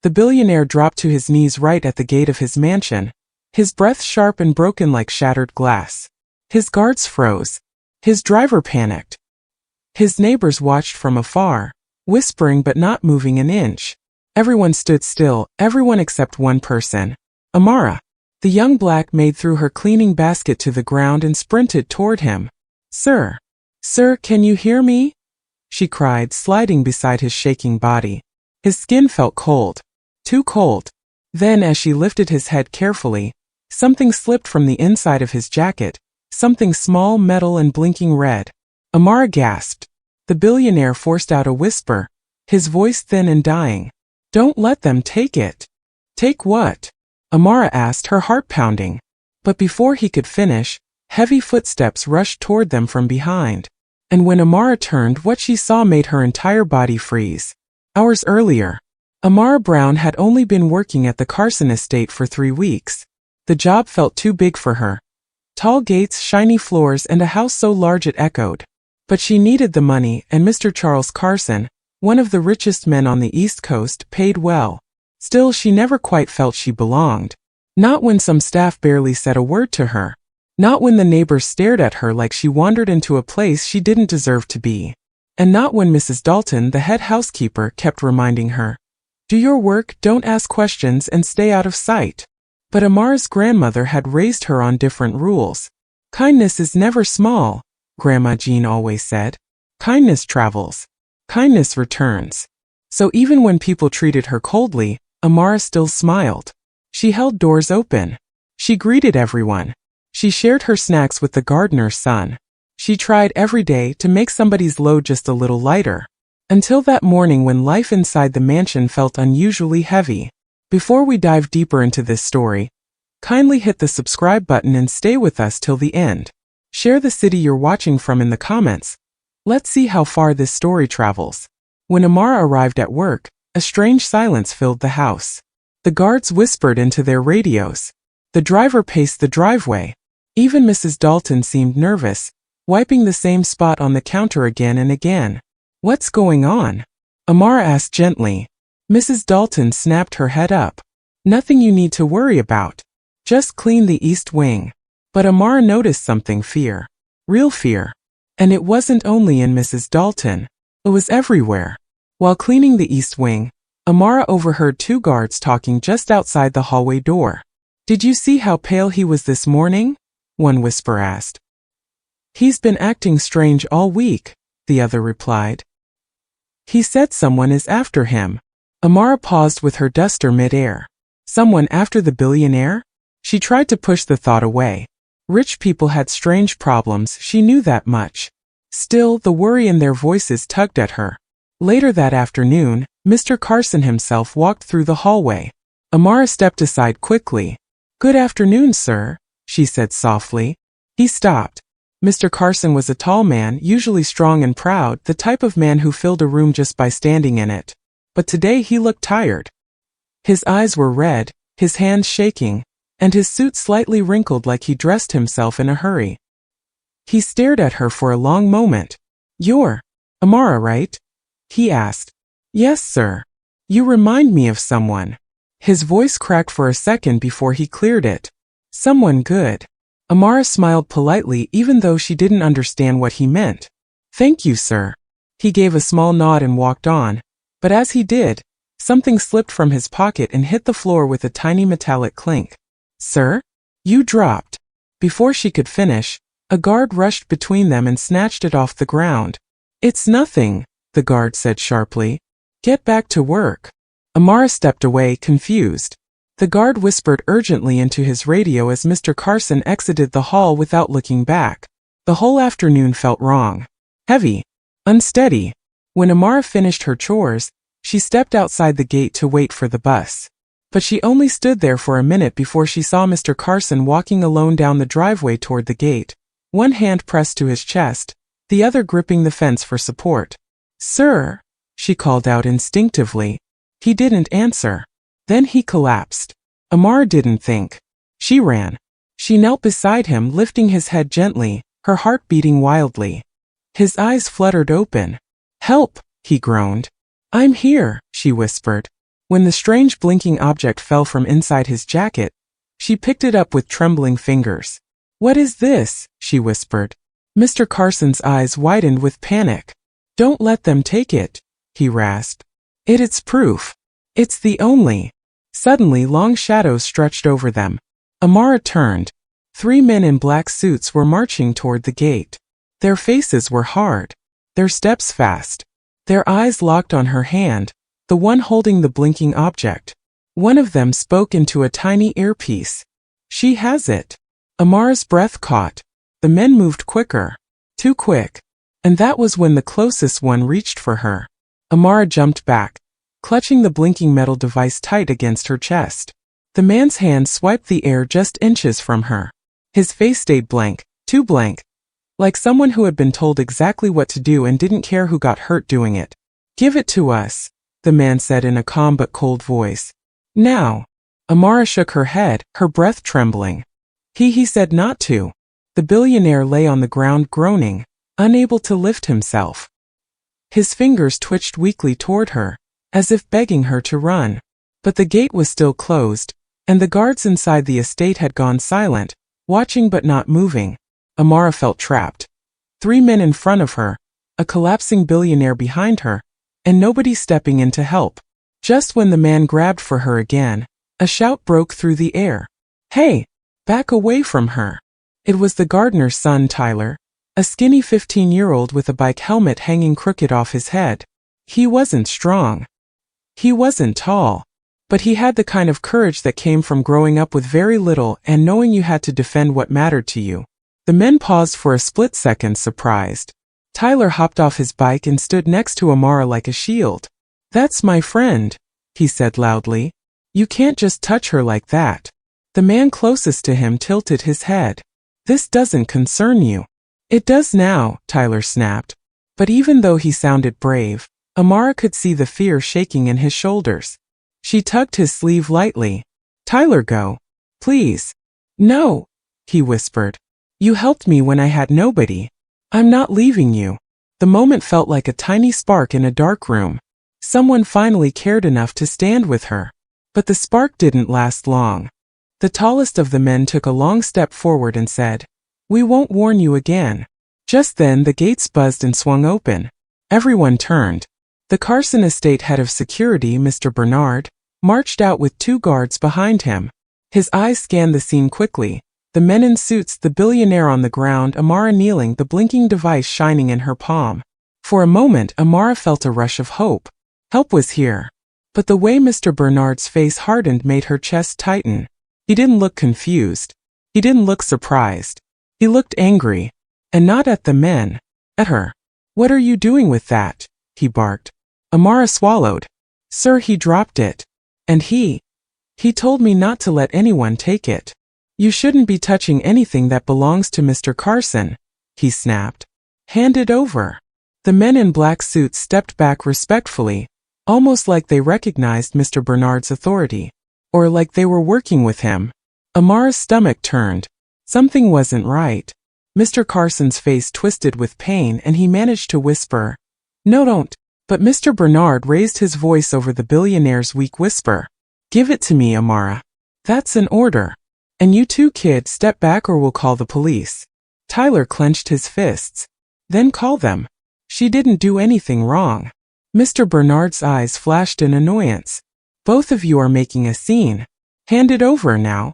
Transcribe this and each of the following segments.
The billionaire dropped to his knees right at the gate of his mansion, his breath sharp and broken like shattered glass. His guards froze. His driver panicked. His neighbors watched from afar, whispering but not moving an inch. Everyone stood still, everyone except one person. Amara. The young black maid threw her cleaning basket to the ground and sprinted toward him. "Sir! Sir, can you hear me?" she cried, sliding beside his shaking body. His skin felt cold. Too cold. Then, as she lifted his head carefully, something slipped from the inside of his jacket, something small, metal, and blinking red. Amara gasped. The billionaire forced out a whisper, his voice thin and dying. "Don't let them take it." "Take what?" Amara asked, her heart pounding. But before he could finish, heavy footsteps rushed toward them from behind. And when Amara turned, what she saw made her entire body freeze. Hours earlier, Amara Brown had only been working at the Carson estate for 3 weeks. The job felt too big for her. Tall gates, shiny floors, and a house so large it echoed. But she needed the money, and Mr. Charles Carson, one of the richest men on the East Coast, paid well. Still, she never quite felt she belonged. Not when some staff barely said a word to her. Not when the neighbors stared at her like she wandered into a place she didn't deserve to be. And not when Mrs. Dalton, the head housekeeper, kept reminding her, "Do your work, don't ask questions, and stay out of sight." But Amara's grandmother had raised her on different rules. "Kindness is never small," Grandma Jean always said. "Kindness travels. Kindness returns." So even when people treated her coldly, Amara still smiled. She held doors open. She greeted everyone. She shared her snacks with the gardener's son. She tried every day to make somebody's load just a little lighter. Until that morning when life inside the mansion felt unusually heavy. Before we dive deeper into this story, kindly hit the subscribe button and stay with us till the end. Share the city you're watching from in the comments. Let's see how far this story travels. When Amara arrived at work, a strange silence filled the house. The guards whispered into their radios. The driver paced the driveway. Even Mrs. Dalton seemed nervous, wiping the same spot on the counter again and again. "What's going on?" Amara asked gently. Mrs. Dalton snapped her head up. "Nothing you need to worry about. Just clean the east wing." But Amara noticed something: fear. Real fear. And it wasn't only in Mrs. Dalton. It was everywhere. While cleaning the east wing, Amara overheard 2 guards talking just outside the hallway door. "Did you see how pale he was this morning?" one whisper asked. "He's been acting strange all week," the other replied. "He said someone is after him." Amara paused with her duster mid-air. Someone after the billionaire? She tried to push the thought away. Rich people had strange problems, she knew that much. Still, the worry in their voices tugged at her. Later that afternoon, Mr. Carson himself walked through the hallway. Amara stepped aside quickly. "Good afternoon, sir," she said softly. He stopped. Mr. Carson was a tall man, usually strong and proud, the type of man who filled a room just by standing in it. But today he looked tired. His eyes were red, his hands shaking, and his suit slightly wrinkled like he dressed himself in a hurry. He stared at her for a long moment. "You're Amara, right?" he asked. "Yes, sir. You remind me of someone." His voice cracked for a second before he cleared it. "Someone good." Amara smiled politely even though she didn't understand what he meant. "Thank you, sir." He gave a small nod and walked on, but as he did, something slipped from his pocket and hit the floor with a tiny metallic clink. "Sir? You dropped." Before she could finish, a guard rushed between them and snatched it off the ground. "It's nothing," the guard said sharply. "Get back to work." Amara stepped away, confused. The guard whispered urgently into his radio as Mr. Carson exited the hall without looking back. The whole afternoon felt wrong. Heavy. Unsteady. When Amara finished her chores, she stepped outside the gate to wait for the bus. But she only stood there for a minute before she saw Mr. Carson walking alone down the driveway toward the gate, one hand pressed to his chest, the other gripping the fence for support. "Sir," she called out instinctively. He didn't answer. Then he collapsed. Amara didn't think. She ran. She knelt beside him, lifting his head gently, her heart beating wildly. His eyes fluttered open. "Help!" he groaned. "I'm here," she whispered. When the strange blinking object fell from inside his jacket, she picked it up with trembling fingers. "What is this?" she whispered. Mr. Carson's eyes widened with panic. "Don't let them take it," he rasped. It's proof. It's the only." Suddenly long shadows stretched over them. Amara turned. 3 men in black suits were marching toward the gate. Their faces were hard. Their steps fast. Their eyes locked on her hand, the one holding the blinking object. One of them spoke into a tiny earpiece. "She has it." Amara's breath caught. The men moved quicker. Too quick. And that was when the closest one reached for her. Amara jumped back, clutching the blinking metal device tight against her chest. The man's hand swiped the air just inches from her. His face stayed blank, too blank, like someone who had been told exactly what to do and didn't care who got hurt doing it. "Give it to us," the man said in a calm but cold voice. "Now." Amara shook her head, her breath trembling. He said not to." The billionaire lay on the ground groaning, unable to lift himself. His fingers twitched weakly toward her, as if begging her to run. But the gate was still closed, and the guards inside the estate had gone silent, watching but not moving. Amara felt trapped. 3 men in front of her, a collapsing billionaire behind her, and nobody stepping in to help. Just when the man grabbed for her again, a shout broke through the air. "Hey! Back away from her!" It was the gardener's son, Tyler, a skinny 15-year-old with a bike helmet hanging crooked off his head. He wasn't strong. He wasn't tall. But he had the kind of courage that came from growing up with very little and knowing you had to defend what mattered to you. The men paused for a split second, surprised. Tyler hopped off his bike and stood next to Amara like a shield. "That's my friend," he said loudly. "You can't just touch her like that." The man closest to him tilted his head. "This doesn't concern you." "It does now," Tyler snapped. But even though he sounded brave, Amara could see the fear shaking in his shoulders. She tugged his sleeve lightly. "Tyler, go. Please." "No," he whispered. "You helped me when I had nobody. I'm not leaving you." The moment felt like a tiny spark in a dark room. Someone finally cared enough to stand with her. But the spark didn't last long. The tallest of the men took a long step forward and said, "We won't warn you again." Just then the gates buzzed and swung open. Everyone turned. The Carson estate head of security, Mr. Bernard, marched out with 2 guards behind him. His eyes scanned the scene quickly. The men in suits, the billionaire on the ground, Amara kneeling, the blinking device shining in her palm. For a moment Amara felt a rush of hope. Help was here. But the way Mr. Bernard's face hardened made her chest tighten. He didn't look confused. He didn't look surprised. He looked angry. And not at the men. At her. "What are you doing with that?" he barked. Amara swallowed. "Sir, he dropped it. And he told me not to let anyone take it." "You shouldn't be touching anything that belongs to Mr. Carson," he snapped. "Hand it over." The men in black suits stepped back respectfully, almost like they recognized Mr. Bernard's authority. Or like they were working with him. Amara's stomach turned. Something wasn't right. Mr. Carson's face twisted with pain and he managed to whisper, "No, don't." But Mr. Bernard raised his voice over the billionaire's weak whisper. "Give it to me, Amara. That's an order. And you 2 kids, step back or we'll call the police." Tyler clenched his fists. "Then call them. She didn't do anything wrong." Mr. Bernard's eyes flashed in annoyance. "Both of you are making a scene. Hand it over now."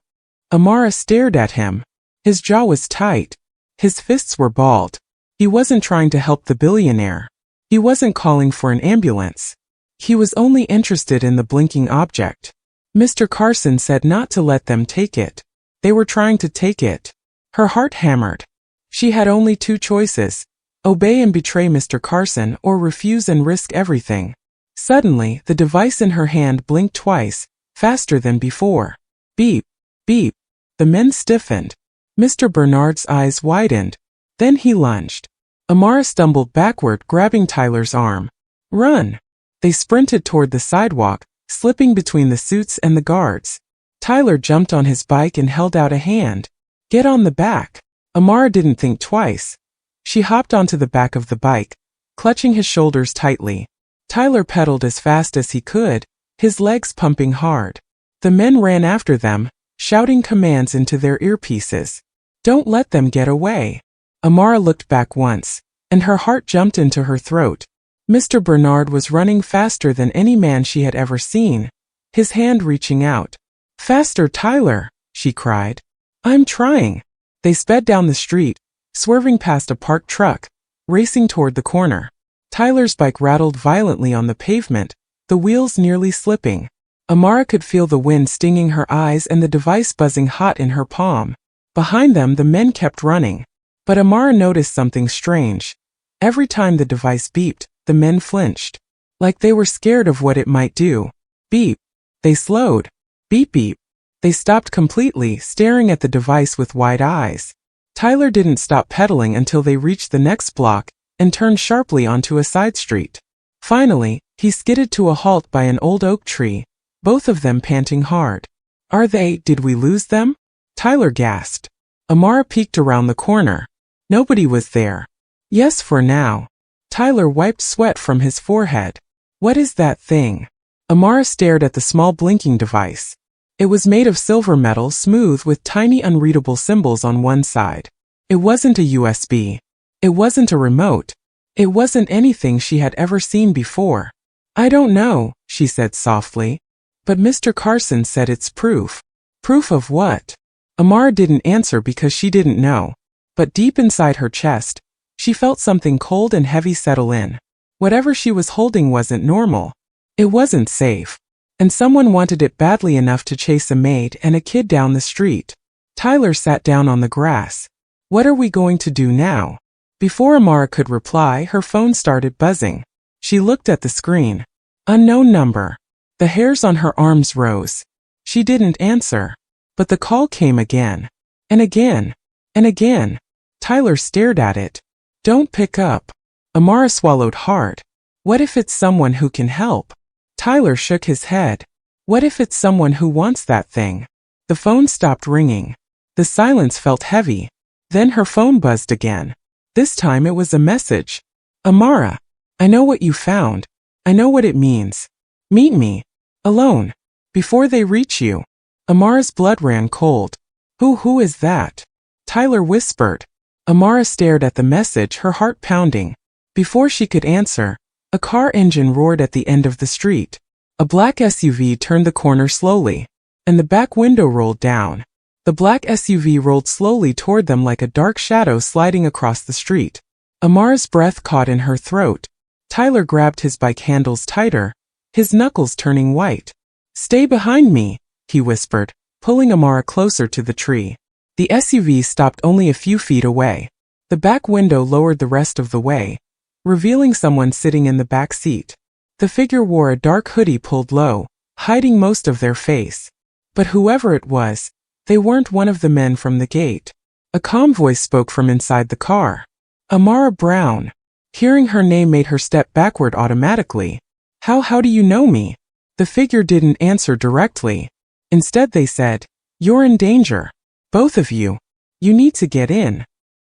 Amara stared at him. His jaw was tight. His fists were balled. He wasn't trying to help the billionaire. He wasn't calling for an ambulance. He was only interested in the blinking object. Mr. Carson said not to let them take it. They were trying to take it. Her heart hammered. She had only 2 choices: obey and betray Mr. Carson or refuse and risk everything. Suddenly, the device in her hand blinked twice, faster than before. Beep, beep. The men stiffened. Mr. Bernard's eyes widened. Then he lunged. Amara stumbled backward, grabbing Tyler's arm. "Run!" They sprinted toward the sidewalk, slipping between the suits and the guards. Tyler jumped on his bike and held out a hand. "Get on the back." Amara didn't think twice. She hopped onto the back of the bike, clutching his shoulders tightly. Tyler pedaled as fast as he could, his legs pumping hard. The men ran after them, shouting commands into their earpieces. Don't let them get away. Amara looked back once, and her heart jumped into her throat. Mr. Bernard was running faster than any man she had ever seen, his hand reaching out. Faster, Tyler, she cried. I'm trying. They sped down the street, swerving past a parked truck, racing toward the corner. Tyler's bike rattled violently on the pavement, the wheels nearly slipping. Amara could feel the wind stinging her eyes and the device buzzing hot in her palm. Behind them the men kept running. But Amara noticed something strange. Every time the device beeped, the men flinched. Like they were scared of what it might do. Beep. They slowed. Beep beep. They stopped completely, staring at the device with wide eyes. Tyler didn't stop pedaling until they reached the next block and turned sharply onto a side street. Finally, he skidded to a halt by an old oak tree, both of them panting hard. Did we lose them? Tyler gasped. Amara peeked around the corner. Nobody was there. Yes, for now. Tyler wiped sweat from his forehead. What is that thing? Amara stared at the small blinking device. It was made of silver metal, smooth with tiny unreadable symbols on one side. It wasn't a USB. It wasn't a remote. It wasn't anything she had ever seen before. I don't know, she said softly. But Mr. Carson said it's proof. Proof of what? Amara didn't answer because she didn't know. But deep inside her chest, she felt something cold and heavy settle in. Whatever she was holding wasn't normal. It wasn't safe. And someone wanted it badly enough to chase a maid and a kid down the street. Tyler sat down on the grass. What are we going to do now? Before Amara could reply, her phone started buzzing. She looked at the screen. Unknown number. The hairs on her arms rose. She didn't answer. But the call came again. And again. And again. Tyler stared at it. Don't pick up. Amara swallowed hard. What if it's someone who can help? Tyler shook his head. What if it's someone who wants that thing? The phone stopped ringing. The silence felt heavy. Then her phone buzzed again. This time it was a message. Amara, I know what you found. I know what it means. Meet me. Alone. Before they reach you. Amara's blood ran cold. Who is that? Tyler whispered. Amara stared at the message, her heart pounding. Before she could answer, a car engine roared at the end of the street. A black SUV turned the corner slowly, and the back window rolled down. The black SUV rolled slowly toward them like a dark shadow sliding across the street. Amara's breath caught in her throat. Tyler grabbed his bike handles tighter, his knuckles turning white. Stay behind me, he whispered, pulling Amara closer to the tree. The SUV stopped only a few feet away. The back window lowered the rest of the way, revealing someone sitting in the back seat. The figure wore a dark hoodie pulled low, hiding most of their face. But whoever it was, they weren't one of the men from the gate. A calm voice spoke from inside the car. Amara Brown. Hearing her name made her step backward automatically. How do you know me? The figure didn't answer directly. Instead they said, you're in danger. Both of you. You need to get in.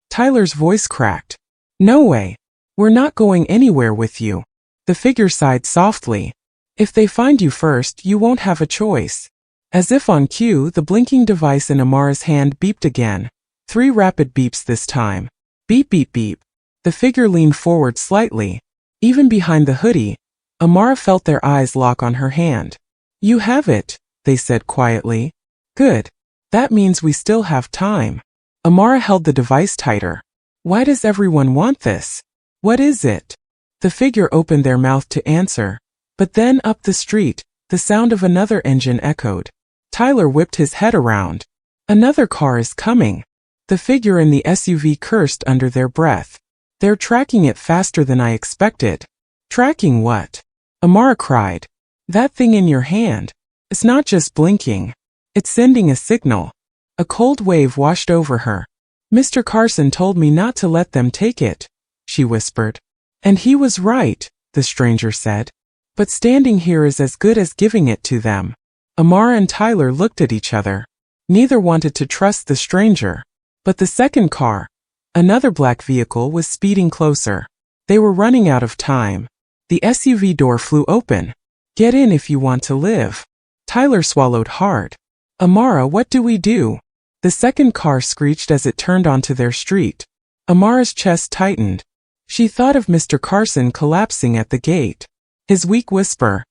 Tyler's voice cracked. No way. We're not going anywhere with you. The figure sighed softly. If they find you first, you won't have a choice. As if on cue, the blinking device in Amara's hand beeped again. 3 rapid beeps this time. Beep beep beep. The figure leaned forward slightly. Even behind the hoodie, Amara felt their eyes lock on her hand. You have it, they said quietly. Good. That means we still have time. Amara held the device tighter. Why does everyone want this? What is it? The figure opened their mouth to answer. But then up the street, the sound of another engine echoed. Tyler whipped his head around. Another car is coming. The figure in the SUV cursed under their breath. They're tracking it faster than I expected. Tracking what? Amara cried. That thing in your hand. It's not just blinking. It's sending a signal. A cold wave washed over her. Mr. Carson told me not to let them take it, she whispered. And he was right, the stranger said. But standing here is as good as giving it to them. Amara and Tyler looked at each other. Neither wanted to trust the stranger. But the second car, another black vehicle, was speeding closer. They were running out of time. The SUV door flew open. Get in if you want to live. Tyler swallowed hard. Amara, what do we do? The second car screeched as it turned onto their street. Amara's chest tightened. She thought of Mr. Carson collapsing at the gate. His weak whisper,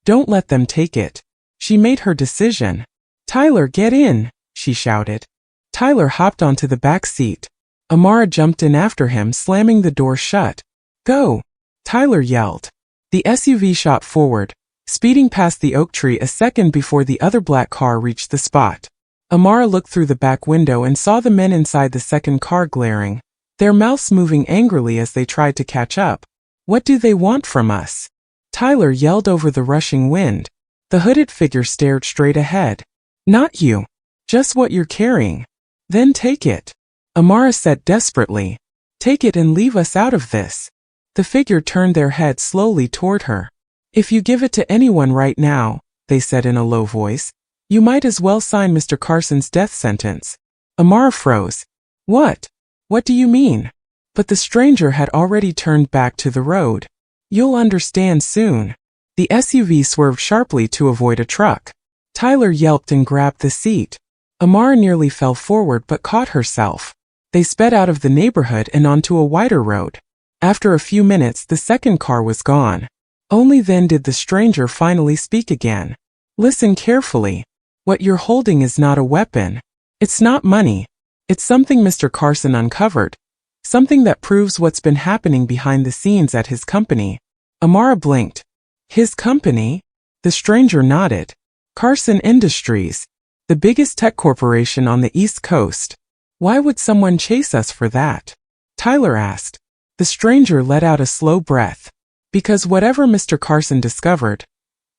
"Don't let them take it." She made her decision. "Tyler, get in," she shouted. Tyler hopped onto the back seat. Amara jumped in after him, slamming the door shut. "Go!" Tyler yelled. The SUV shot forward, speeding past the oak tree a second before the other black car reached the spot. Amara looked through the back window and saw the men inside the second car glaring, their mouths moving angrily as they tried to catch up. "What do they want from us?" Tyler yelled over the rushing wind. The hooded figure stared straight ahead. "Not you. Just what you're carrying. Then take it." Amara said desperately. "Take it and leave us out of this." The figure turned their head slowly toward her. "If you give it to anyone right now," they said in a low voice, "you might as well sign Mr. Carson's death sentence." Amara froze. "What? What do you mean?" But the stranger had already turned back to the road. "You'll understand soon." The SUV swerved sharply to avoid a truck. Tyler yelped and grabbed the seat. Amara nearly fell forward but caught herself. They sped out of the neighborhood and onto a wider road. After a few minutes, the second car was gone. Only then did the stranger finally speak again. "Listen carefully. What you're holding is not a weapon. It's not money. It's something Mr. Carson uncovered. Something that proves what's been happening behind the scenes at his company." Amara blinked. "His company?" The stranger nodded. "Carson Industries. The biggest tech corporation on the East Coast." "Why would someone chase us for that?" Tyler asked. The stranger let out a slow breath. "Because whatever Mr. Carson discovered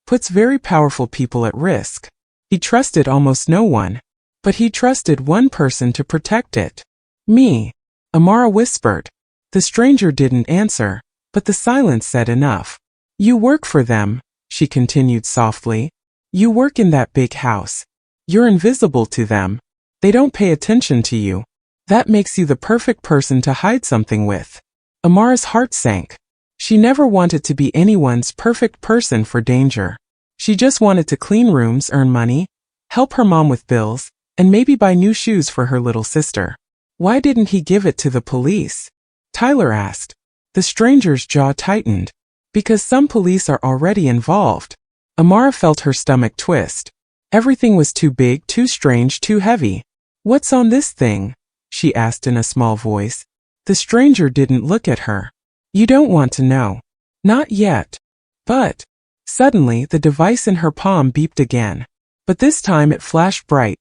puts very powerful people at risk. He trusted almost no one. But he trusted one person to protect it. Me." Amara whispered. The stranger didn't answer, but the silence said enough. "You work for them," she continued softly. "You work in that big house. You're invisible to them. They don't pay attention to you. That makes you the perfect person to hide something with." Amara's heart sank. She never wanted to be anyone's perfect person for danger. She just wanted to clean rooms, earn money, help her mom with bills, and maybe buy new shoes for her little sister. "Why didn't he give it to the police?" Tyler asked. The stranger's jaw tightened. "Because some police are already involved." Amara felt her stomach twist. Everything was too big, too strange, too heavy. "What's on this thing?" she asked in a small voice. The stranger didn't look at her. "You don't want to know." "Not yet." "But..." Suddenly, the device in her palm beeped again. But this time it flashed bright.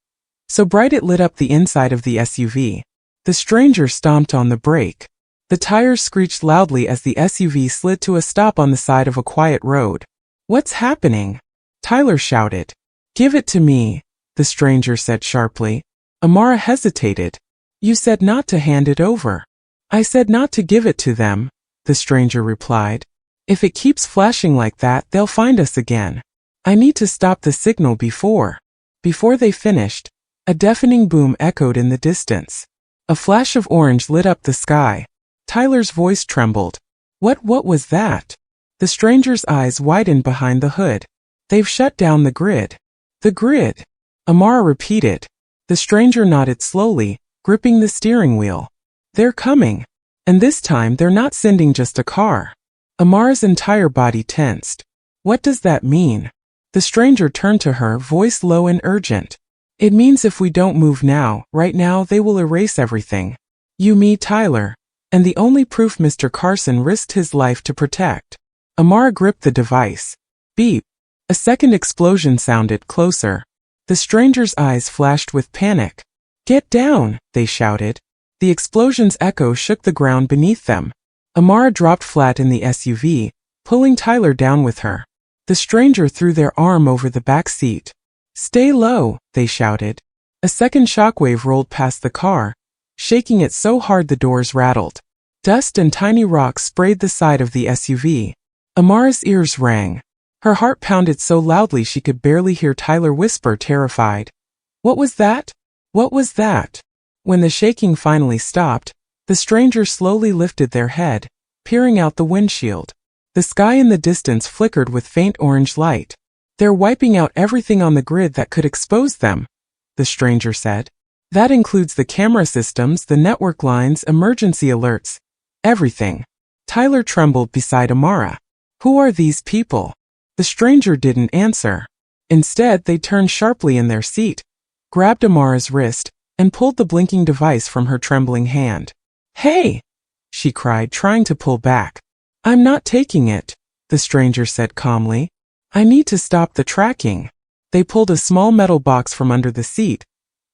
So bright it lit up the inside of the SUV. The stranger stomped on the brake. The tires screeched loudly as the SUV slid to a stop on the side of a quiet road. "What's happening?" Tyler shouted. "Give it to me," the stranger said sharply. Amara hesitated. "You said not to hand it over." "I said not to give it to them," the stranger replied. "If it keeps flashing like that, they'll find us again. I need to stop the signal before." Before they finished, a deafening boom echoed in the distance. A flash of orange lit up the sky. Tyler's voice trembled. What was that?" The stranger's eyes widened behind the hood. "They've shut down the grid." "The grid?" Amara repeated. The stranger nodded slowly, gripping the steering wheel. "They're coming. And this time they're not sending just a car." Amara's entire body tensed. "What does that mean?" The stranger turned to her, voice low and urgent. "It means if we don't move now, right now, they will erase everything. You, me, Tyler. And the only proof Mr. Carson risked his life to protect." Amara gripped the device. Beep. A second explosion sounded closer. The stranger's eyes flashed with panic. "Get down!" they shouted. The explosion's echo shook the ground beneath them. Amara dropped flat in the SUV, pulling Tyler down with her. The stranger threw their arm over the back seat. "Stay low," they shouted. A second shockwave rolled past the car, shaking it so hard the doors rattled. Dust and tiny rocks sprayed the side of the SUV. Amara's ears rang. Her heart pounded so loudly she could barely hear Tyler whisper, terrified. "What was that? What was that?" When the shaking finally stopped, the stranger slowly lifted their head, peering out the windshield. The sky in the distance flickered with faint orange light. They're wiping out everything on the grid that could expose them, the stranger said. That includes the camera systems, the network lines, emergency alerts, everything. Tyler trembled beside Amara. Who are these people? The stranger didn't answer. Instead, they turned sharply in their seat, grabbed Amara's wrist, and pulled the blinking device from her trembling hand. Hey! She cried, trying to pull back. I'm not taking it, the stranger said calmly. I need to stop the tracking. They pulled a small metal box from under the seat,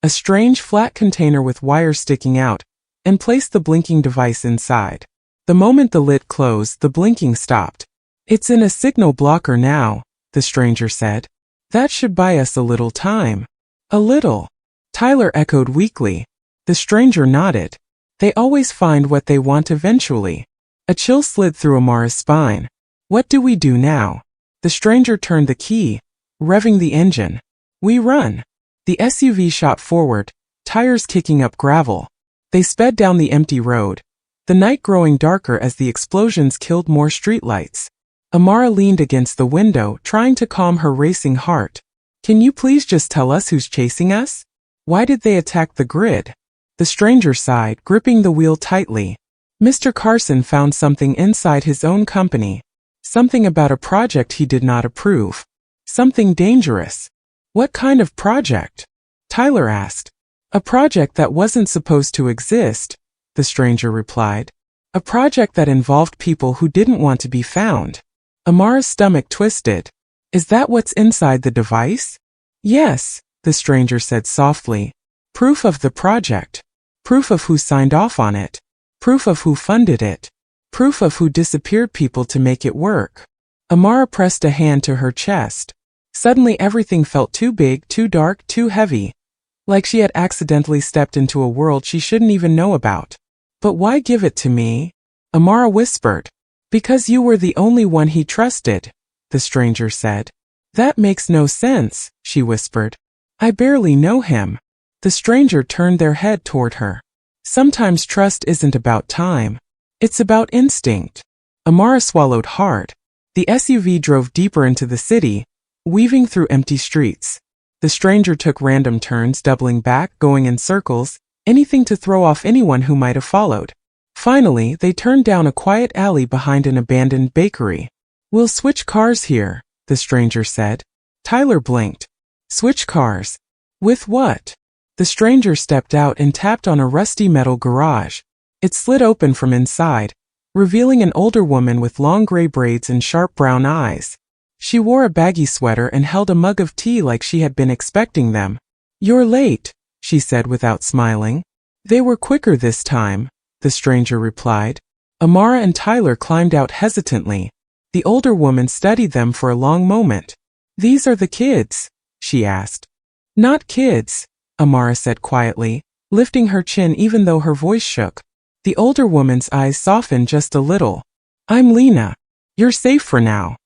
a strange flat container with wires sticking out, and placed the blinking device inside. The moment the lid closed, the blinking stopped. It's in a signal blocker now, the stranger said. That should buy us a little time. A little. Tyler echoed weakly. The stranger nodded. They always find what they want eventually. A chill slid through Amara's spine. What do we do now? The stranger turned the key, revving the engine. We run. The SUV shot forward, tires kicking up gravel. They sped down the empty road, the night growing darker as the explosions killed more streetlights. Amara leaned against the window, trying to calm her racing heart. Can you please just tell us who's chasing us? Why did they attack the grid? The stranger sighed, gripping the wheel tightly. Mr. Carson found something inside his own company. Something about a project he did not approve. Something dangerous. What kind of project? Tyler asked. A project that wasn't supposed to exist, the stranger replied. A project that involved people who didn't want to be found. Amara's stomach twisted. Is that what's inside the device? Yes, the stranger said softly. Proof of the project. Proof of who signed off on it. Proof of who funded it. Proof of who disappeared people to make it work. Amara pressed a hand to her chest. Suddenly everything felt too big, too dark, too heavy. Like she had accidentally stepped into a world she shouldn't even know about. But why give it to me? Amara whispered. Because you were the only one he trusted, the stranger said. That makes no sense, she whispered. I barely know him. The stranger turned their head toward her. Sometimes trust isn't about time. It's about instinct. Amara swallowed hard. The SUV drove deeper into the city, weaving through empty streets. The stranger took random turns, doubling back, going in circles, anything to throw off anyone who might have followed. Finally, they turned down a quiet alley behind an abandoned bakery. We'll switch cars here, the stranger said. Tyler blinked. Switch cars? With what? The stranger stepped out and tapped on a rusty metal garage. It slid open from inside, revealing an older woman with long gray braids and sharp brown eyes. She wore a baggy sweater and held a mug of tea like she had been expecting them. You're late, she said without smiling. They were quicker this time, the stranger replied. Amara and Tyler climbed out hesitantly. The older woman studied them for a long moment. These are the kids, she asked. Not kids, Amara said quietly, lifting her chin even though her voice shook. The older woman's eyes softened just a little. I'm Lena. You're safe for now.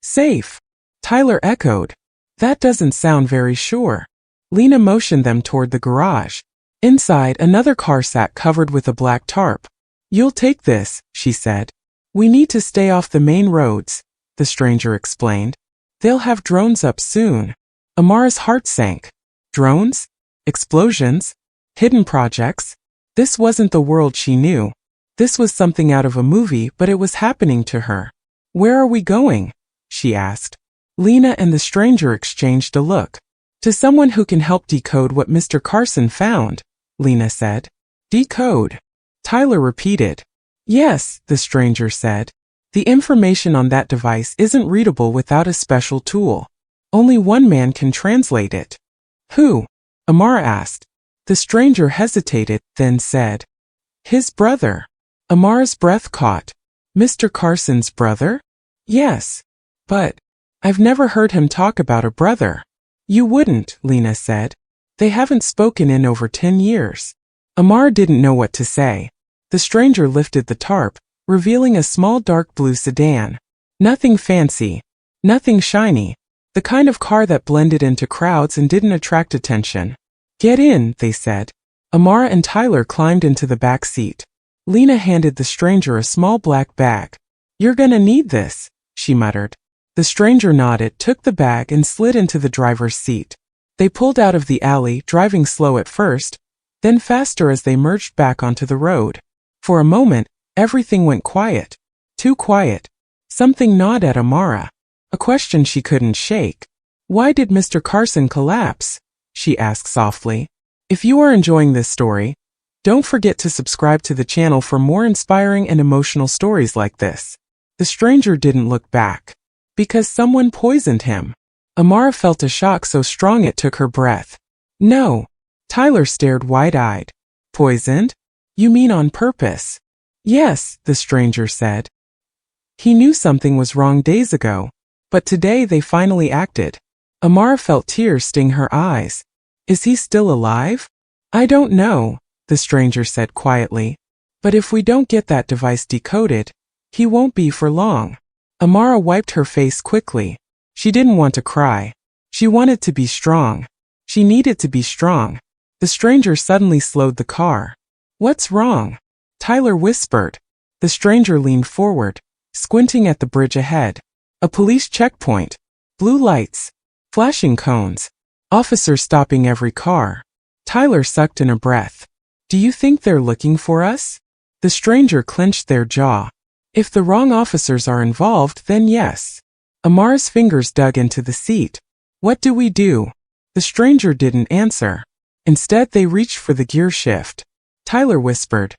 Safe? Tyler echoed. That doesn't sound very sure. Lena motioned them toward the garage. Inside, another car sat covered with a black tarp. You'll take this, she said. We need to stay off the main roads, the stranger explained. They'll have drones up soon. Amara's heart sank. Drones? Explosions? Hidden projects? This wasn't the world she knew. This was something out of a movie, but it was happening to her. Where are we going? She asked. Lena and the stranger exchanged a look. To someone who can help decode what Mr. Carson found, Lena said. Decode? Tyler repeated. Yes, the stranger said. The information on that device isn't readable without a special tool. Only one man can translate it. Who? Amara asked. The stranger hesitated, then said. His brother. Amara's breath caught. Mr. Carson's brother? Yes. But I've never heard him talk about a brother. You wouldn't, Lena said. They haven't spoken in over 10 years. Amara didn't know what to say. The stranger lifted the tarp, revealing a small dark blue sedan. Nothing fancy. Nothing shiny. The kind of car that blended into crowds and didn't attract attention. Get in, they said. Amara and Tyler climbed into the back seat. Lena handed the stranger a small black bag. You're gonna need this, she muttered. The stranger nodded, took the bag and slid into the driver's seat. They pulled out of the alley, driving slow at first, then faster as they merged back onto the road. For a moment, everything went quiet. Too quiet. Something gnawed at Amara. A question she couldn't shake. Why did Mr. Carson collapse? She asked softly. If you are enjoying this story, don't forget to subscribe to the channel for more inspiring and emotional stories like this. The stranger didn't look back. Because someone poisoned him. Amara felt a shock so strong it took her breath. No. Tyler stared wide-eyed. Poisoned? You mean on purpose? Yes, the stranger said. He knew something was wrong days ago. But today they finally acted. Amara felt tears sting her eyes. Is he still alive? I don't know, the stranger said quietly. But if we don't get that device decoded, he won't be for long. Amara wiped her face quickly. She didn't want to cry. She wanted to be strong. She needed to be strong. The stranger suddenly slowed the car. What's wrong? Tyler whispered. The stranger leaned forward, squinting at the bridge ahead. A police checkpoint. Blue lights. Flashing cones. Officers stopping every car. Tyler sucked in a breath. Do you think they're looking for us? The stranger clenched their jaw. If the wrong officers are involved, then yes. Amara's fingers dug into the seat. What do we do? The stranger didn't answer. Instead, they reached for the gear shift. Tyler whispered.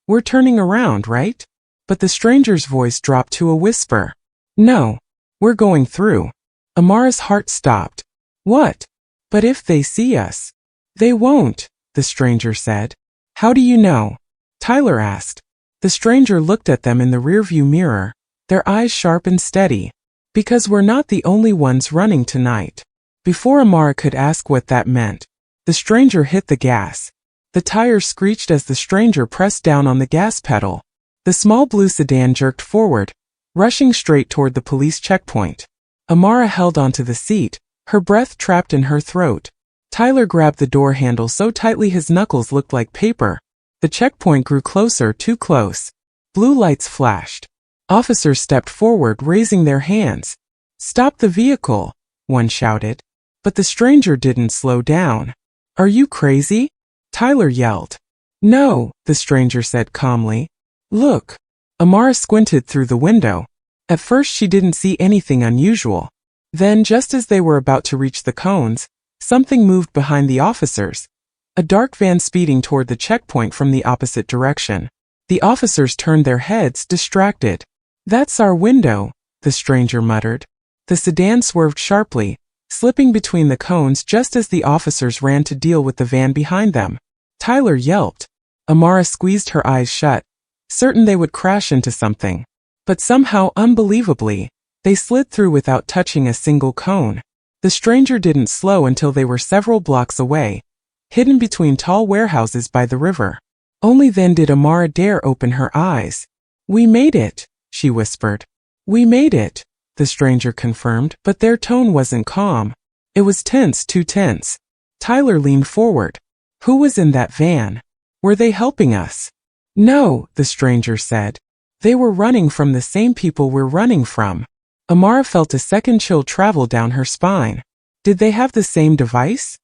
We're turning around, right? But the stranger's voice dropped to a whisper. No. We're going through. Amara's heart stopped. What? But if they see us? They won't, the stranger said. How do you know? Tyler asked. The stranger looked at them in the rearview mirror, their eyes sharp and steady. Because we're not the only ones running tonight. Before Amara could ask what that meant, the stranger hit the gas. The tires screeched as the stranger pressed down on the gas pedal. The small blue sedan jerked forward, rushing straight toward the police checkpoint. Amara held onto the seat, her breath trapped in her throat. Tyler grabbed the door handle so tightly his knuckles looked like paper. The checkpoint grew closer, too close. Blue lights flashed. Officers stepped forward, raising their hands. Stop the vehicle, one shouted. But the stranger didn't slow down. Are you crazy? Tyler yelled. No, the stranger said calmly. Look. Amara squinted through the window. At first she didn't see anything unusual. Then, just as they were about to reach the cones, something moved behind the officers. A dark van speeding toward the checkpoint from the opposite direction. The officers turned their heads, distracted. That's our window, the stranger muttered. The sedan swerved sharply, slipping between the cones just as the officers ran to deal with the van behind them. Tyler yelped. Amara squeezed her eyes shut, certain they would crash into something. But somehow, unbelievably, they slid through without touching a single cone. The stranger didn't slow until they were several blocks away, hidden between tall warehouses by the river. Only then did Amara dare open her eyes. We made it, she whispered. We made it, the stranger confirmed, but their tone wasn't calm. It was tense, too tense. Tyler leaned forward. Who was in that van? Were they helping us? No, the stranger said. They were running from the same people we're running from. Amara felt a second chill travel down her spine. Did they have the same device?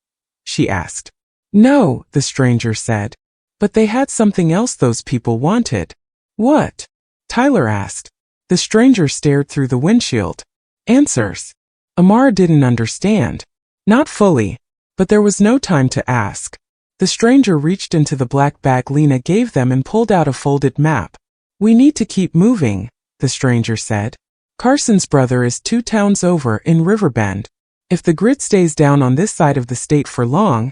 She asked. No, the stranger said. But they had something else those people wanted. What? Tyler asked. The stranger stared through the windshield. Answers. Amara didn't understand. Not fully. But there was no time to ask. The stranger reached into the black bag Lena gave them and pulled out a folded map. We need to keep moving, the stranger said. Carson's brother is 2 towns over in Riverbend. If the grid stays down on this side of the state for long,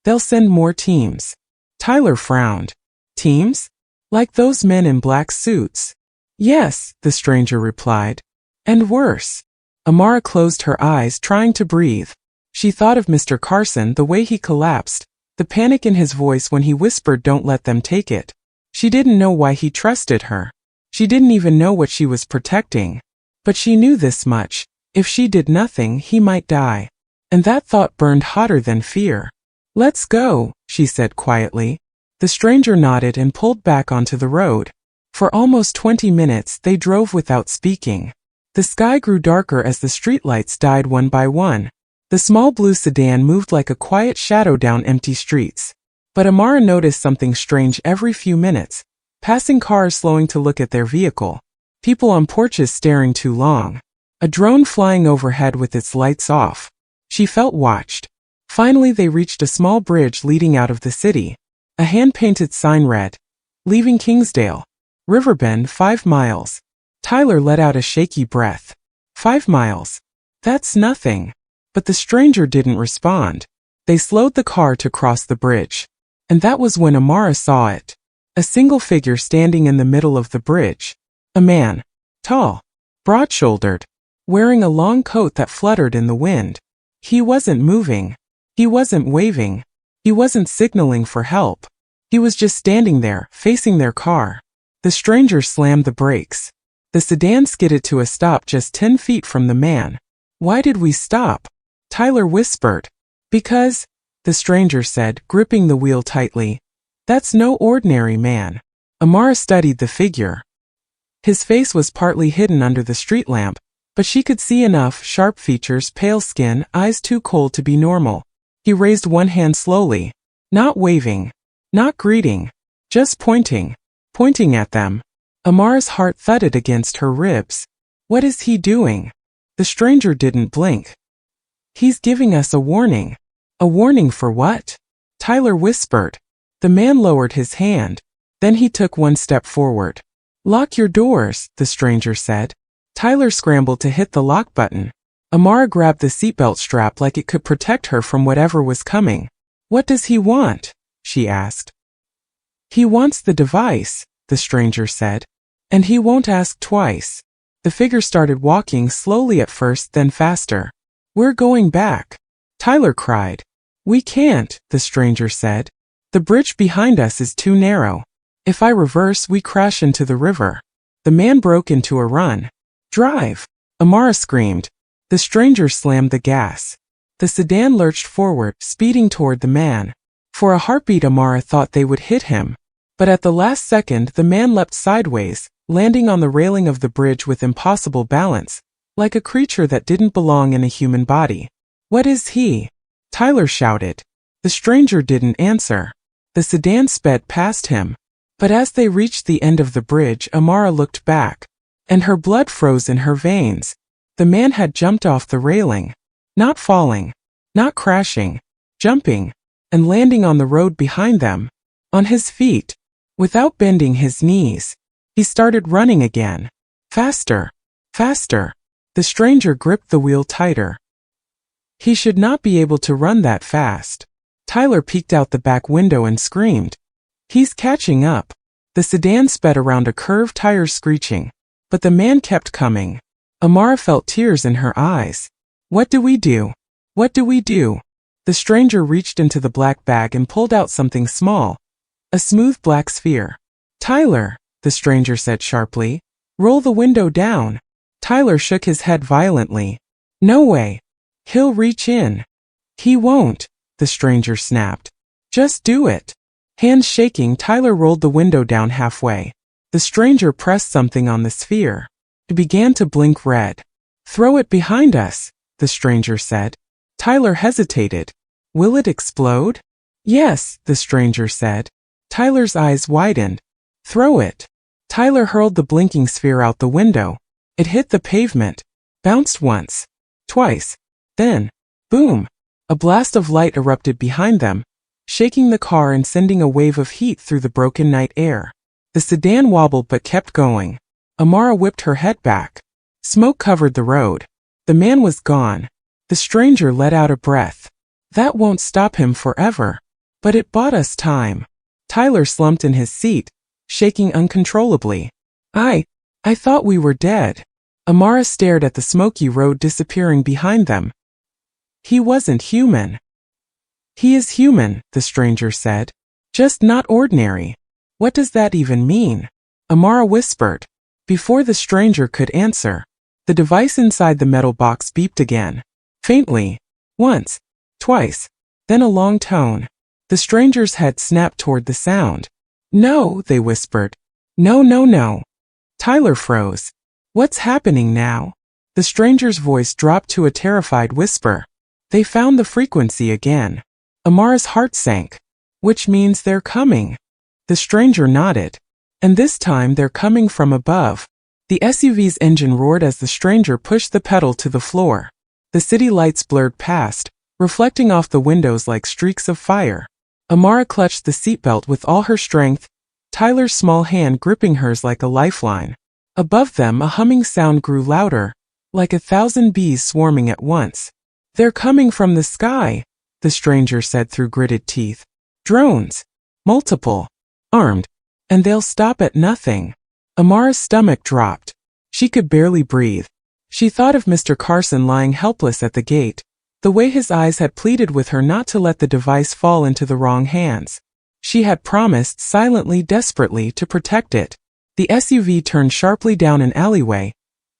they'll send more teams. Tyler frowned. Teams? Like those men in black suits? Yes, the stranger replied. And worse. Amara closed her eyes, trying to breathe. She thought of Mr. Carson, the way he collapsed, the panic in his voice when he whispered, "Don't let them take it." She didn't know why he trusted her. She didn't even know what she was protecting. But she knew this much. If she did nothing, he might die. And that thought burned hotter than fear. Let's go, she said quietly. The stranger nodded and pulled back onto the road. For almost 20 minutes they drove without speaking. The sky grew darker as the streetlights died one by one. The small blue sedan moved like a quiet shadow down empty streets. But Amara noticed something strange every few minutes. Passing cars slowing to look at their vehicle. People on porches staring too long. A drone flying overhead with its lights off. She felt watched. Finally they reached a small bridge leading out of the city. A hand-painted sign read, "Leaving Kingsdale. Riverbend 5 miles. Tyler let out a shaky breath. 5 miles. That's nothing. But the stranger didn't respond. They slowed the car to cross the bridge. And that was when Amara saw it. A single figure standing in the middle of the bridge. A man. Tall. Broad-shouldered. Wearing a long coat that fluttered in the wind. He wasn't moving. He wasn't waving. He wasn't signaling for help. He was just standing there, facing their car. The stranger slammed the brakes. The sedan skidded to a stop just 10 feet from the man. "Why did we stop?" Tyler whispered. "Because," the stranger said, gripping the wheel tightly. "That's no ordinary man." Amara studied the figure. His face was partly hidden under the street lamp, but she could see enough: sharp features, pale skin, eyes too cold to be normal. He raised one hand slowly. Not waving. Not greeting. Just pointing. Pointing at them. Amara's heart thudded against her ribs. What is he doing? The stranger didn't blink. "He's giving us a warning." "A warning for what?" Tyler whispered. The man lowered his hand. Then he took one step forward. "Lock your doors," the stranger said. Tyler scrambled to hit the lock button. Amara grabbed the seatbelt strap like it could protect her from whatever was coming. "What does he want?" she asked. "He wants the device," the stranger said. "And he won't ask twice." The figure started walking slowly at first, then faster. "We're going back," Tyler cried. "We can't," the stranger said. "The bridge behind us is too narrow. If I reverse, we crash into the river." The man broke into a run. "Drive!" Amara screamed. The stranger slammed the gas. The sedan lurched forward, speeding toward the man. For a heartbeat Amara thought they would hit him. But at the last second the man leapt sideways, landing on the railing of the bridge with impossible balance, like a creature that didn't belong in a human body. "What is he?" Tyler shouted. The stranger didn't answer. The sedan sped past him. But as they reached the end of the bridge, Amara looked back. And her blood froze in her veins. The man had jumped off the railing. Not falling. Not crashing. Jumping. And landing on the road behind them. On his feet. Without bending his knees. He started running again. Faster. Faster. The stranger gripped the wheel tighter. He should not be able to run that fast. Tyler peeked out the back window and screamed. "He's catching up." The sedan sped around a curve, tires screeching. But the man kept coming. Amara felt tears in her eyes. "What do we do? What do we do?" The stranger reached into the black bag and pulled out something small. A smooth black sphere. "Tyler," the stranger said sharply. "Roll the window down." Tyler shook his head violently. "No way. He'll reach in." "He won't," the stranger snapped. "Just do it." Hands shaking, Tyler rolled the window down halfway. The stranger pressed something on the sphere. It began to blink red. "Throw it behind us," the stranger said. Tyler hesitated. "Will it explode?" "Yes," the stranger said. Tyler's eyes widened. "Throw it." Tyler hurled the blinking sphere out the window. It hit the pavement, bounced once, twice, then, boom! A blast of light erupted behind them, shaking the car and sending a wave of heat through the broken night air. The sedan wobbled but kept going. Amara whipped her head back. Smoke covered the road. The man was gone. The stranger let out a breath. "That won't stop him forever. But it bought us time." Tyler slumped in his seat, shaking uncontrollably. I thought we were dead." Amara stared at the smoky road disappearing behind them. "He wasn't human." "He is human," the stranger said. "Just not ordinary." "What does that even mean?" Amara whispered. Before the stranger could answer, the device inside the metal box beeped again. Faintly. Once. Twice. Then a long tone. The stranger's head snapped toward the sound. "No," they whispered. No, no, no. Tyler froze. What's happening now? The stranger's voice dropped to a terrified whisper. They found the frequency again. Amara's heart sank. Which means they're coming. The stranger nodded. And this time they're coming from above. The SUV's engine roared as the stranger pushed the pedal to the floor. The city lights blurred past, reflecting off the windows like streaks of fire. Amara clutched the seatbelt with all her strength, Tyler's small hand gripping hers like a lifeline. Above them a humming sound grew louder, like 1,000 bees swarming at once. They're coming from the sky, the stranger said through gritted teeth. Drones. Multiple. Armed. And they'll stop at nothing. Amara's stomach dropped. She could barely breathe. She thought of Mr. Carson lying helpless at the gate, the way his eyes had pleaded with her not to let the device fall into the wrong hands. She had promised silently, desperately, to protect it. The SUV turned sharply down an alleyway,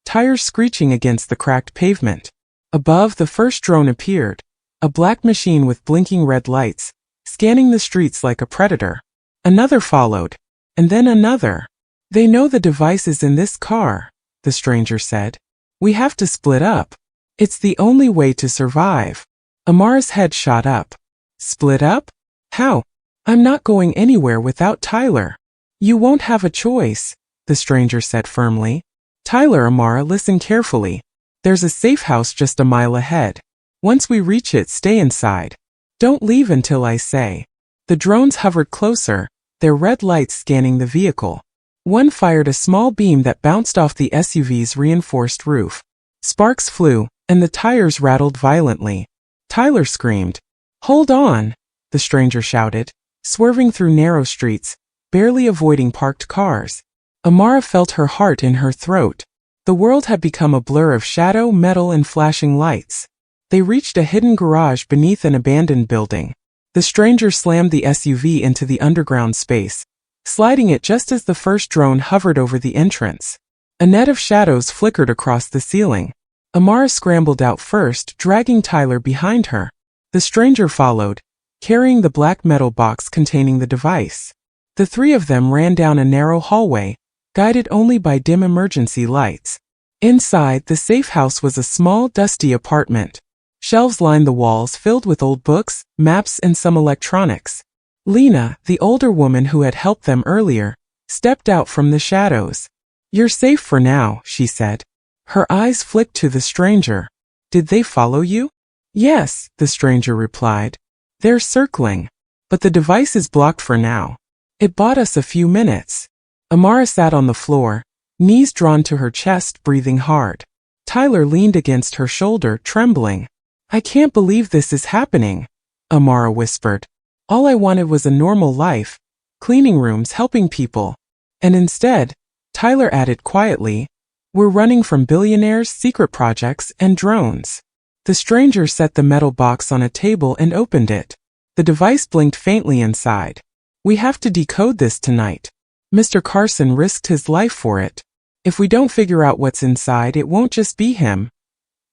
tires screeching against the cracked pavement. Above, the first drone appeared, a black machine with blinking red lights, scanning the streets like a predator. Another followed, and then another. They know the device is in this car, the stranger said. We have to split up. It's the only way to survive. Amara's head shot up. Split up? How? I'm not going anywhere without Tyler. You won't have a choice, the stranger said firmly. Tyler, Amara, listen carefully. There's a safe house just a mile ahead. Once we reach it, stay inside. Don't leave until I say. The drones hovered closer, their red lights scanning the vehicle. One fired a small beam that bounced off the SUV's reinforced roof. Sparks flew, and the tires rattled violently. Tyler screamed. Hold on, the stranger shouted, swerving through narrow streets, barely avoiding parked cars. Amara felt her heart in her throat. The world had become a blur of shadow, metal, and flashing lights. They reached a hidden garage beneath an abandoned building. The stranger slammed the SUV into the underground space, sliding it just as the first drone hovered over the entrance. A net of shadows flickered across the ceiling. Amara scrambled out first, dragging Tyler behind her. The stranger followed, carrying the black metal box containing the device. The three of them ran down a narrow hallway, guided only by dim emergency lights. Inside, the safe house was a small, dusty apartment. Shelves lined the walls filled with old books, maps, and some electronics. Lena, the older woman who had helped them earlier, stepped out from the shadows. You're safe for now, she said. Her eyes flicked to the stranger. Did they follow you? Yes, the stranger replied. They're circling. But the device is blocked for now. It bought us a few minutes. Amara sat on the floor, knees drawn to her chest, breathing hard. Tyler leaned against her shoulder, trembling. I can't believe this is happening, Amara whispered. All I wanted was a normal life, cleaning rooms, helping people. And instead, Tyler added quietly, we're running from billionaires, secret projects, and drones. The stranger set the metal box on a table and opened it. The device blinked faintly inside. We have to decode this tonight. Mr. Carson risked his life for it. If we don't figure out what's inside, it won't just be him.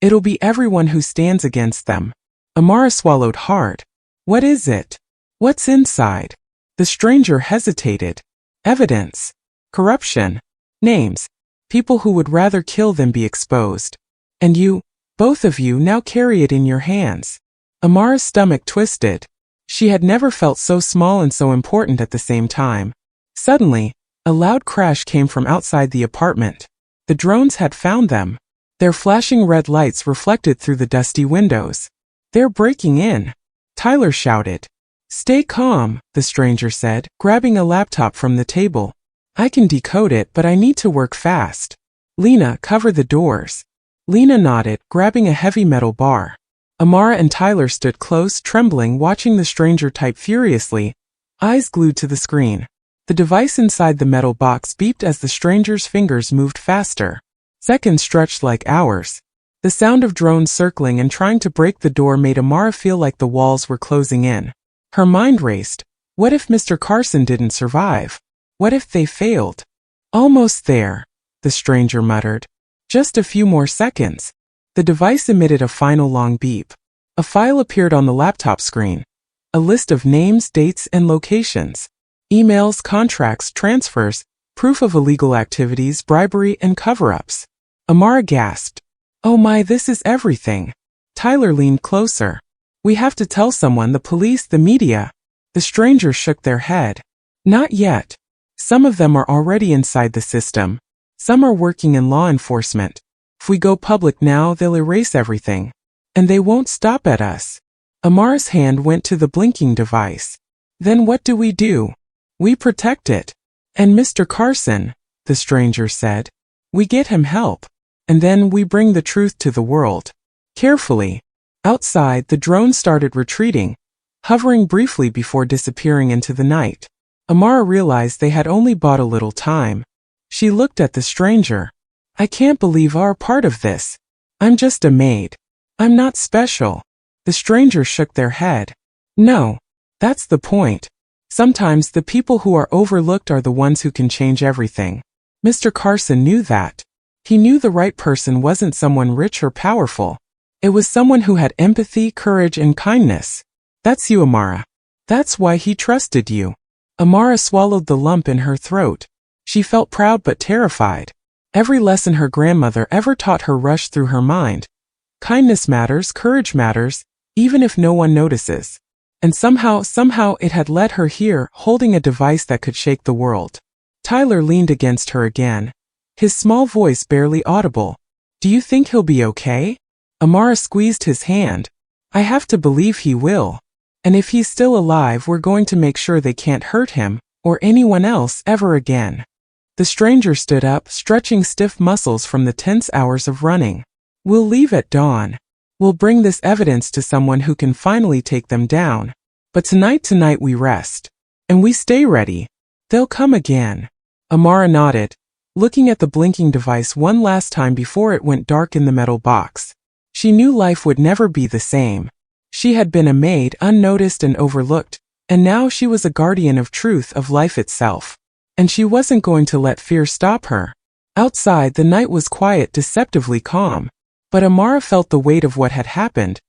It'll be everyone who stands against them. Amara swallowed hard. What is it? What's inside? The stranger hesitated. Evidence. Corruption. Names. People who would rather kill than be exposed. And you, both of you, now carry it in your hands. Amara's stomach twisted. She had never felt so small and so important at the same time. Suddenly, a loud crash came from outside the apartment. The drones had found them. Their flashing red lights reflected through the dusty windows. They're breaking in. Tyler shouted. Stay calm, the stranger said, grabbing a laptop from the table. I can decode it, but I need to work fast. Lena, cover the doors. Lena nodded, grabbing a heavy metal bar. Amara and Tyler stood close, trembling, watching the stranger type furiously, eyes glued to the screen. The device inside the metal box beeped as the stranger's fingers moved faster. Seconds stretched like hours. The sound of drones circling and trying to break the door made Amara feel like the walls were closing in. Her mind raced. What if Mr. Carson didn't survive? What if they failed? Almost there, the stranger muttered. Just a few more seconds. The device emitted a final long beep. A file appeared on the laptop screen. A list of names, dates, and locations. Emails, contracts, transfers, Proof of illegal activities, bribery, and cover-ups. Amara gasped. Oh my, this is everything. Tyler leaned closer. We have to tell someone, the police, the media. The strangers shook their head. Not yet. Some of them are already inside the system. Some are working in law enforcement. If we go public now, they'll erase everything. And they won't stop at us. Amara's hand went to the blinking device. Then what do? We protect it. And Mr. Carson, the stranger said. We get him help. And then we bring the truth to the world. Carefully. Outside, the drone started retreating, hovering briefly before disappearing into the night. Amara realized they had only bought a little time. She looked at the stranger. I can't believe you're part of this. I'm just a maid. I'm not special. The stranger shook their head. No. That's the point. Sometimes the people who are overlooked are the ones who can change everything. Mr. Carson knew that. He knew the right person wasn't someone rich or powerful. It was someone who had empathy, courage, and kindness. That's you, Amara. That's why he trusted you. Amara swallowed the lump in her throat. She felt proud but terrified. Every lesson her grandmother ever taught her rushed through her mind. Kindness matters, courage matters, even if no one notices. And somehow it had led her here, holding a device that could shake the world. Tyler leaned against her again. His small voice barely audible. Do you think he'll be okay? Amara squeezed his hand. I have to believe he will. And if he's still alive, we're going to make sure they can't hurt him, or anyone else, ever again. The stranger stood up, stretching stiff muscles from the tense hours of running. We'll leave at dawn. We'll bring this evidence to someone who can finally take them down. But tonight we rest. And we stay ready. They'll come again. Amara nodded, looking at the blinking device one last time before it went dark in the metal box. She knew life would never be the same. She had been a maid, unnoticed and overlooked, and now she was a guardian of truth, of life itself. And she wasn't going to let fear stop her. Outside, the night was quiet, deceptively calm. But Amara felt the weight of what had happened,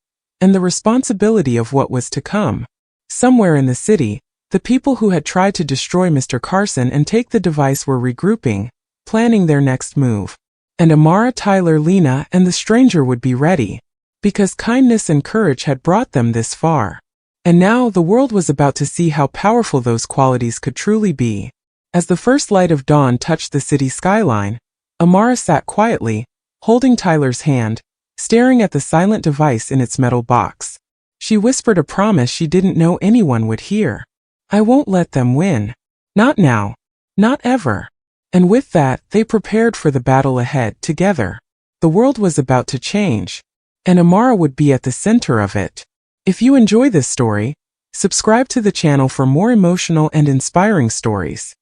and the responsibility of what was to come. Somewhere in the city, the people who had tried to destroy Mr. Carson and take the device were regrouping, planning their next move. And Amara, Tyler, Lena, and the stranger would be ready, because kindness and courage had brought them this far. And now the world was about to see how powerful those qualities could truly be. As the first light of dawn touched the city skyline, Amara sat quietly, holding Tyler's hand, staring at the silent device in its metal box. She whispered a promise she didn't know anyone would hear. I won't let them win. Not now. Not ever. And with that, they prepared for the battle ahead, together. The world was about to change, and Amara would be at the center of it. If you enjoy this story, subscribe to the channel for more emotional and inspiring stories.